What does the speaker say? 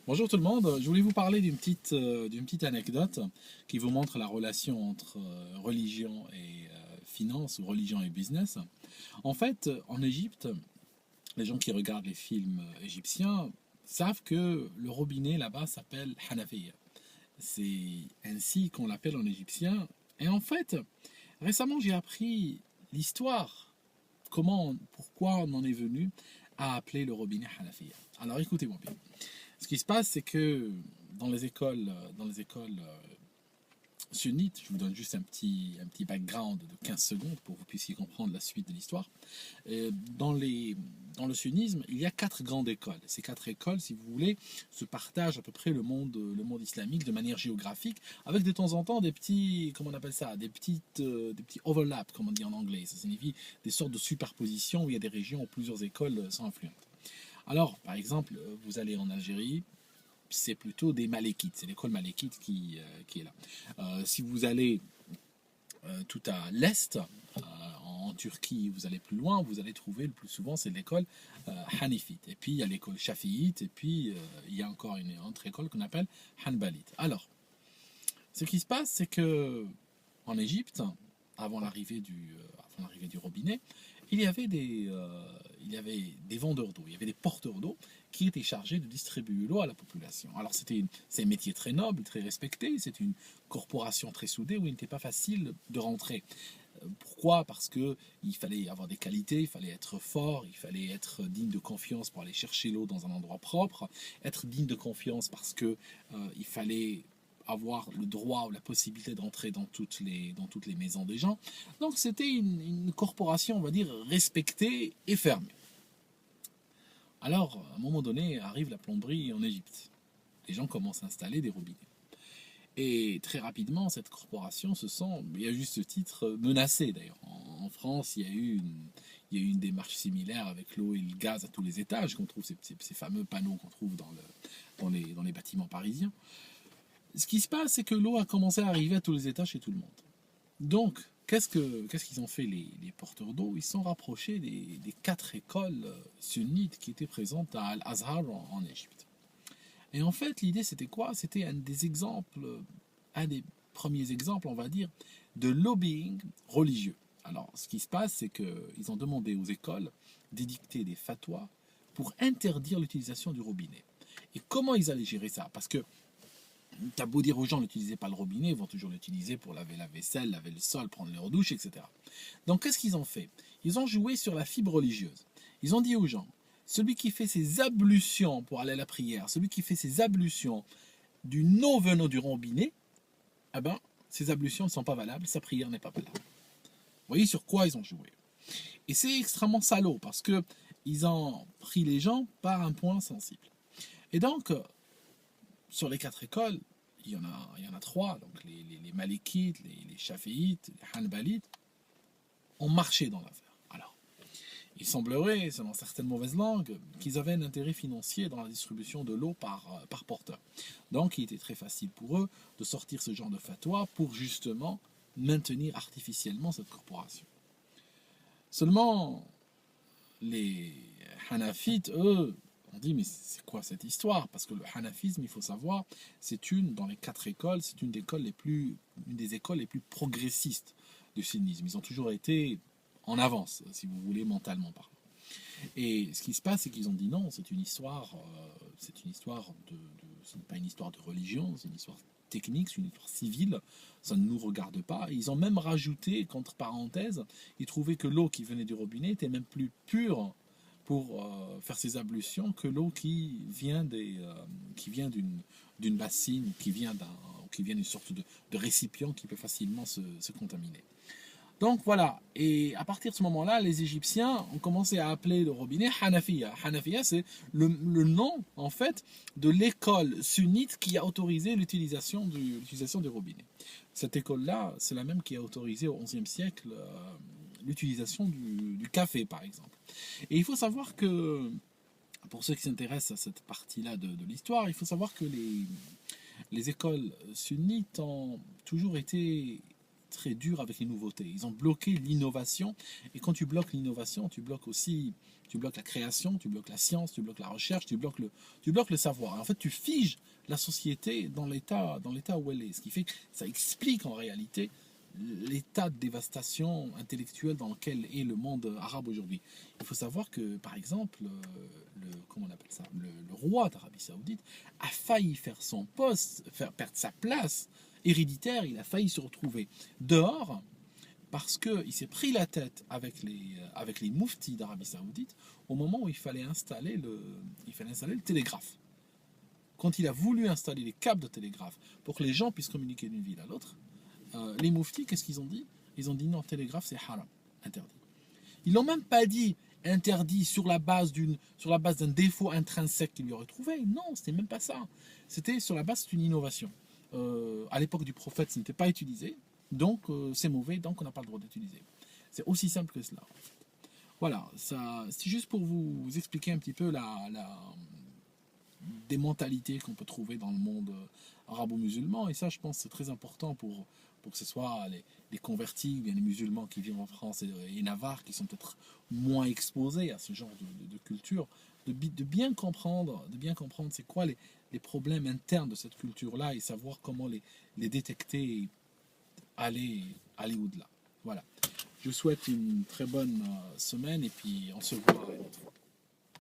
Bonjour tout le monde, je voulais vous parler d'une petite anecdote qui vous montre la relation entre religion et finance ou religion et business. En fait, en Égypte, les gens qui regardent les films égyptiens savent que le robinet là-bas s'appelle Hanafiya. C'est ainsi qu'on l'appelle en égyptien. Et en fait, récemment j'ai appris l'histoire, pourquoi on en est venu à appeler le robinet Hanafiya. Alors écoutez-moi bien. Ce qui se passe, c'est que dans les écoles sunnites, je vous donne juste un petit background de 15 secondes pour que vous puissiez comprendre la suite de l'histoire. Dans le sunnisme, il y a quatre grandes écoles. Ces quatre écoles, si vous voulez, se partagent à peu près le monde islamique de manière géographique, avec de temps en temps des petits, comment on appelle ça, des petits overlaps, comme on dit en anglais. Ça signifie des sortes de superpositions où il y a des régions où plusieurs écoles sont influentes. Alors, par exemple, vous allez en Algérie, c'est plutôt des Malékites, c'est l'école Malékite qui est là. Si vous allez tout à l'est, en Turquie, vous allez plus loin, vous allez trouver le plus souvent, c'est l'école Hanifite. Et puis il y a l'école Shafiite, et puis il y a encore une autre école qu'on appelle Hanbalite. Alors, ce qui se passe, c'est que en Égypte, avant l'arrivée du robinet, il y avait des vendeurs d'eau, il y avait des porteurs d'eau qui étaient chargés de distribuer l'eau à la population. Alors c'est un métier très noble, très respecté, c'est une corporation très soudée où il n'était pas facile de rentrer. Pourquoi? Parce que il fallait avoir des qualités, il fallait être fort, il fallait être digne de confiance pour aller chercher l'eau dans un endroit propre, être digne de confiance parce que il fallait avoir le droit ou la possibilité d'entrer dans toutes les maisons des gens. Donc c'était une corporation, on va dire, respectée et fermée. Alors, à un moment donné, arrive la plomberie en Égypte. Les gens commencent à installer des robinets. Et très rapidement, cette corporation se sent, et à juste titre, menacée d'ailleurs. En France, il y a eu une démarche similaire avec l'eau et le gaz à tous les étages, qu'on trouve ces fameux panneaux qu'on trouve dans les bâtiments parisiens. Ce qui se passe, c'est que l'eau a commencé à arriver à tous les étages chez tout le monde. Donc, qu'est-ce qu'ils ont fait les porteurs d'eau? Ils se sont rapprochés des quatre écoles sunnites qui étaient présentes à Al-Azhar en Égypte. Et en fait, l'idée, c'était quoi? C'était un des premiers exemples, on va dire, de lobbying religieux. Alors, ce qui se passe, c'est qu'ils ont demandé aux écoles d'édicter des fatwas pour interdire l'utilisation du robinet. Et comment ils allaient gérer ça? Parce que t'as beau dire aux gens n'utilisez pas le robinet, ils vont toujours l'utiliser pour laver la vaisselle, laver le sol, prendre leur douche, etc. Donc qu'est-ce qu'ils ont fait? Ils ont joué sur la fibre religieuse. Ils ont dit aux gens, celui qui fait ses ablutions pour aller à la prière, celui qui fait ses ablutions d'une eau venant du robinet, eh ben, ses ablutions ne sont pas valables, sa prière n'est pas valable. Vous voyez sur quoi ils ont joué? Et c'est extrêmement salaud parce que ils ont pris les gens par un point sensible. Et donc, sur les quatre écoles, il y en a trois, donc les Malikites, les Shaféites, les Hanbalites, ont marché dans l'affaire. Alors, il semblerait, selon certaines mauvaises langues, qu'ils avaient un intérêt financier dans la distribution de l'eau par porteur. Donc, il était très facile pour eux de sortir ce genre de fatwa pour justement maintenir artificiellement cette corporation. Seulement, les Hanafites, eux, on dit mais c'est quoi cette histoire? Parce que le hanafisme, il faut savoir, dans les quatre écoles, c'est une des écoles les plus progressistes du sunnisme. Ils ont toujours été en avance, si vous voulez, mentalement parlant. Et ce qui se passe, c'est qu'ils ont dit non, ce n'est pas une histoire de religion, c'est une histoire technique, c'est une histoire civile, ça ne nous regarde pas. Et ils ont même rajouté, qu'entre parenthèses, ils trouvaient que l'eau qui venait du robinet était même plus pure pour faire ses ablutions que l'eau qui vient d'une bassine, qui vient d'une sorte de récipient qui peut facilement se contaminer. Donc voilà, et à partir de ce moment-là, les Égyptiens ont commencé à appeler le robinet Hanafiya. Hanafiya, c'est le nom, en fait, de l'école sunnite qui a autorisé l'utilisation du robinet. Cette école-là, c'est la même qui a autorisé au XIe siècle l'utilisation du café, par exemple. Et il faut savoir que, pour ceux qui s'intéressent à cette partie-là de l'histoire, il faut savoir que les écoles sunnites ont toujours été très durs avec les nouveautés. Ils ont bloqué l'innovation. Et quand tu bloques l'innovation, tu bloques aussi, tu bloques la création, tu bloques la science, tu bloques la recherche, tu bloques le savoir. En fait, tu figes la société dans l'état où elle est. Ce qui fait que ça explique en réalité l'état de dévastation intellectuelle dans lequel est le monde arabe aujourd'hui. Il faut savoir que, par exemple, comment on appelle ça, le roi d'Arabie Saoudite a failli faire son poste, faire perdre sa place héréditaire, il a failli se retrouver dehors parce qu'il s'est pris la tête avec les mouftis d'Arabie Saoudite au moment où il fallait installer le télégraphe. Quand il a voulu installer les câbles de télégraphe pour que les gens puissent communiquer d'une ville à l'autre, les mouftis, qu'est-ce qu'ils ont dit? Ils ont dit non, télégraphe c'est haram, interdit. Ils n'ont même pas dit interdit sur la base d'un défaut intrinsèque qu'ils lui auraient trouvé. Non, c'était même pas ça. C'était sur la base d'une innovation. À l'époque du prophète, ce n'était pas utilisé, donc c'est mauvais, donc on n'a pas le droit d'utiliser. C'est aussi simple que cela. Voilà, c'est juste pour vous expliquer un petit peu des mentalités qu'on peut trouver dans le monde arabo-musulman. Et ça, je pense, c'est très important pour que ce soit les convertis, bien les musulmans qui vivent en France et Navarre, qui sont peut-être moins exposés à ce genre de culture, de bien comprendre c'est quoi les problèmes internes de cette culture-là et savoir comment les détecter et aller au-delà. Voilà. Je vous souhaite une très bonne semaine et puis on se voit une autre fois.